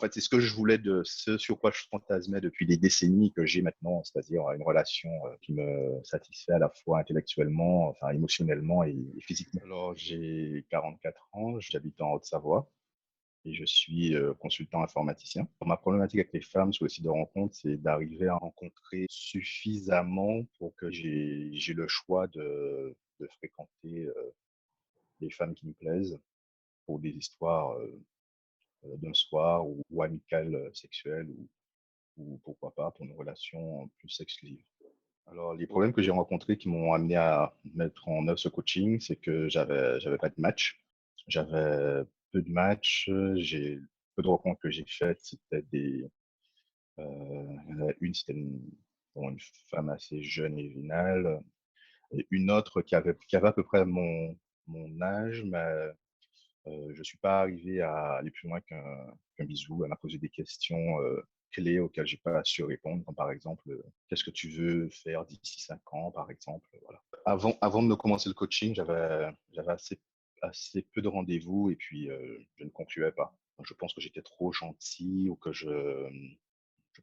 fait, c'est ce que je voulais, ce sur quoi je fantasmais depuis des décennies que j'ai maintenant, c'est-à-dire une relation qui me satisfait à la fois intellectuellement, enfin émotionnellement et physiquement. Alors, j'ai 44 ans, j'habite en Haute-Savoie et je suis consultant informaticien. Ma problématique avec les femmes sur les sites de rencontres, c'est d'arriver à rencontrer suffisamment pour que j'ai le choix de fréquenter les femmes qui me plaisent pour des histoires d'un soir ou amicales, sexuelles ou pourquoi pas pour une relation plus exclusive. Alors, les problèmes que j'ai rencontrés qui m'ont amené à mettre en œuvre ce coaching, c'est que j'avais pas de match. J'avais peu de matchs. J'ai peu de rencontres que j'ai faites, c'était il y en a une, c'était bon, une femme assez jeune et vinale, et une autre qui avait à peu près mon âge, mais je suis pas arrivé à aller plus loin qu'un bisou. Elle m'a posé des questions clés auxquelles j'ai pas su répondre, comme par exemple, qu'est-ce que tu veux faire d'ici 5 ans, par exemple. Voilà. Avant de commencer le coaching, j'avais assez peu de rendez-vous et puis je ne concluais pas. Je pense que j'étais trop gentil ou que je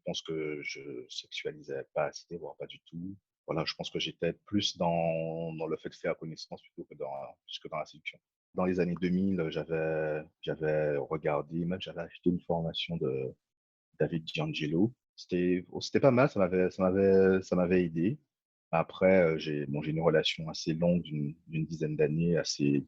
pense que je sexualisais pas assez, voire pas du tout. Voilà, je pense que j'étais plus dans le fait de faire connaissance plutôt plus que dans la séduction. Dans les années 2000, j'avais regardé, même j'avais acheté une formation de David D'Angelo. C'était pas mal, ça m'avait aidé. Après, j'ai une relation assez longue d'une dizaine d'années, assez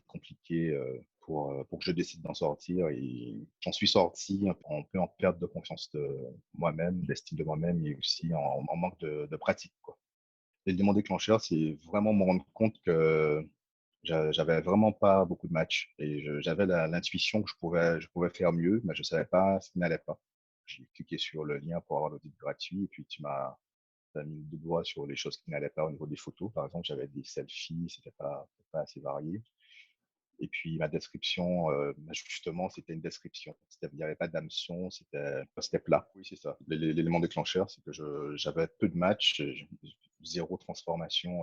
compliquée pour que je décide d'en sortir. Et j'en suis sorti un peu en perte de confiance de moi-même, d'estime de moi-même et aussi en manque de pratique, quoi. L'élément déclencheur, c'est vraiment me rendre compte que j'avais vraiment pas beaucoup de matchs et j'avais l'intuition que je pouvais faire mieux, mais je savais pas ce qui n'allait pas. J'ai cliqué sur le lien pour avoir l'audit gratuit et puis t'as mis le doigt sur les choses qui n'allaient pas au niveau des photos. Par exemple, j'avais des selfies, c'était pas assez varié. Et puis ma description, justement, c'était une description. Il n'y avait pas d'hameçon, c'était plat. Oui, c'est ça. L'élément déclencheur, c'est que j'avais peu de matchs, zéro transformation,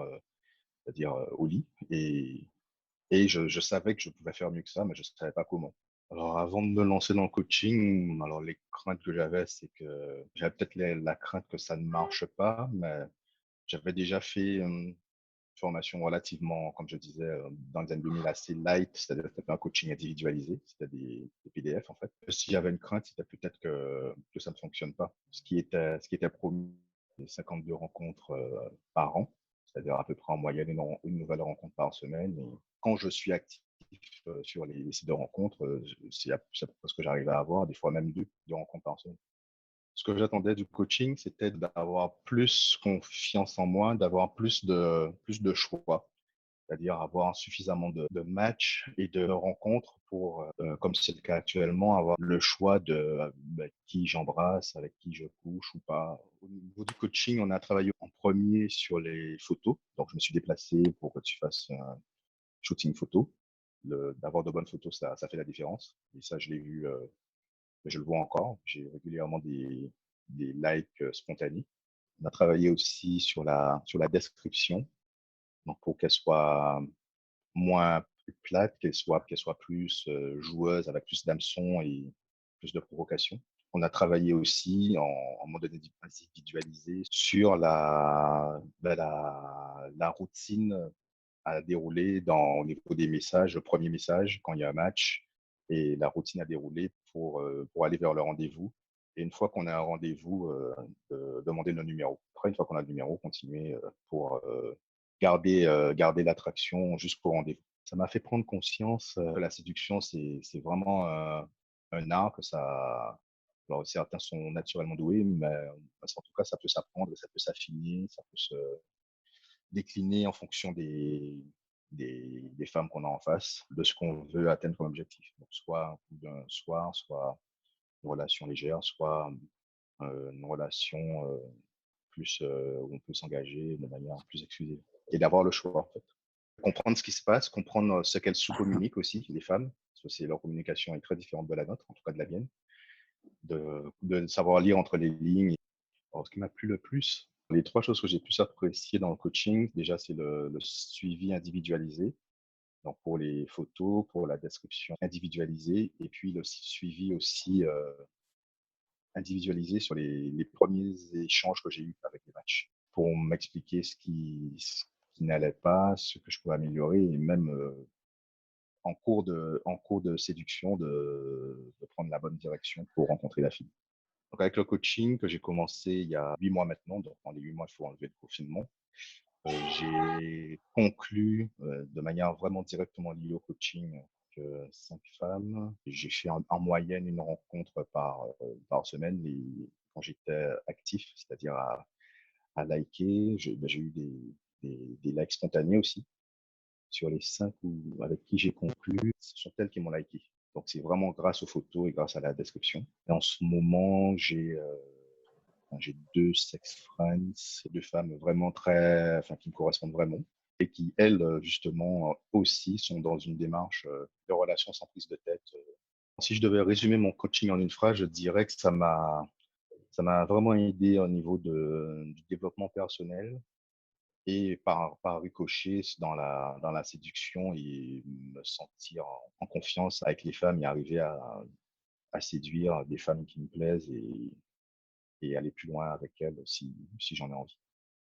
c'est-à-dire au lit. Et je savais que je pouvais faire mieux que ça, mais je ne savais pas comment. Alors, avant de me lancer dans le coaching, alors les craintes que j'avais, c'est que j'avais peut-être la crainte que ça ne marche pas, mais j'avais déjà fait formation relativement, comme je disais, dans les années 2000, assez light, c'est-à-dire que c'était un coaching individualisé, c'était des PDF en fait. Si j'avais une crainte, c'était peut-être que ça ne fonctionne pas. Ce qui était promis, c'est 52 rencontres par an, c'est-à-dire à peu près en moyenne une nouvelle rencontre par semaine. Et quand je suis actif sur les sites de rencontres, c'est à peu près ce que j'arrive à avoir, des fois même deux rencontres par semaine. Ce que j'attendais du coaching, c'était d'avoir plus confiance en moi, d'avoir plus de choix, c'est-à-dire avoir suffisamment de matchs et de rencontres pour, comme c'est le cas actuellement, avoir le choix de qui j'embrasse, avec qui je couche ou pas. Au niveau du coaching, on a travaillé en premier sur les photos. Donc, je me suis déplacé pour que tu fasses un shooting photo. D'avoir de bonnes photos, ça fait la différence. Et ça, je l'ai vu, je le vois encore. J'ai régulièrement des likes spontanés. On a travaillé aussi sur la description, donc pour qu'elle soit moins plate, qu'elle soit plus joueuse, avec plus d'hameçon et plus de provocation. On a travaillé aussi en mode individualisé sur la routine à dérouler au niveau des messages, le premier message quand il y a un match et la routine à dérouler pour aller vers le rendez-vous. Et une fois qu'on a un rendez-vous, demander le numéro. Après, une fois qu'on a le numéro, continuer pour garder l'attraction jusqu'au rendez-vous. Ça m'a fait prendre conscience que la séduction, c'est vraiment un art que ça. Alors, certains sont naturellement doués, mais en tout cas, ça peut s'apprendre, ça peut s'affiner, ça peut se décliner en fonction des femmes qu'on a en face, de ce qu'on veut atteindre comme objectif. Donc, soit un coup d'un soir, soit une relation légère, soit une relation plus où on peut s'engager de manière plus exclusive. Et d'avoir le choix, en fait. Comprendre ce qui se passe, comprendre ce qu'elles sous-communiquent aussi, les femmes, parce que leur communication est très différente de la nôtre, en tout cas de la mienne, de savoir lire entre les lignes. Alors, ce qui m'a plu le plus, les trois choses que j'ai pu apprécier dans le coaching, déjà, c'est le suivi individualisé. Donc pour les photos, pour la description individualisée et puis le suivi aussi individualisé sur les premiers échanges que j'ai eus avec les matchs pour m'expliquer ce qui n'allait pas, ce que je pouvais améliorer et même en cours de séduction de prendre la bonne direction pour rencontrer la fille. Donc avec le coaching que j'ai commencé il y a 8 mois maintenant, donc dans les 8 mois, il faut enlever le confinement, j'ai conclu, de manière vraiment directement liée au coaching que 5 femmes. J'ai fait en moyenne une rencontre par semaine et quand j'étais actif, c'est-à-dire à liker, j'ai eu des likes spontanés aussi. Sur les 5 avec qui j'ai conclu, ce sont elles qui m'ont liké. Donc c'est vraiment grâce aux photos et grâce à la description. Et en ce moment, j'ai 2 sex friends, 2 femmes vraiment qui me correspondent vraiment et qui, elles, justement, aussi sont dans une démarche, de relation sans prise de tête. Si je devais résumer mon coaching en une phrase, je dirais que ça m'a vraiment aidé au niveau du développement personnel et par ricochet dans la séduction et me sentir en confiance avec les femmes et arriver à séduire des femmes qui me plaisent et aller plus loin avec elles si j'en ai envie.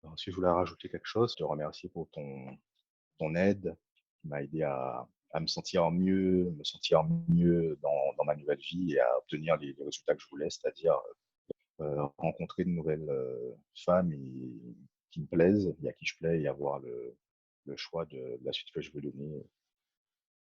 Alors, si je voulais rajouter quelque chose, te remercier pour ton aide qui m'a aidé à me sentir mieux dans ma nouvelle vie et à obtenir les résultats que je voulais, c'est-à-dire rencontrer de nouvelles femmes qui me plaisent et à qui je plais et avoir le choix de la suite que je veux donner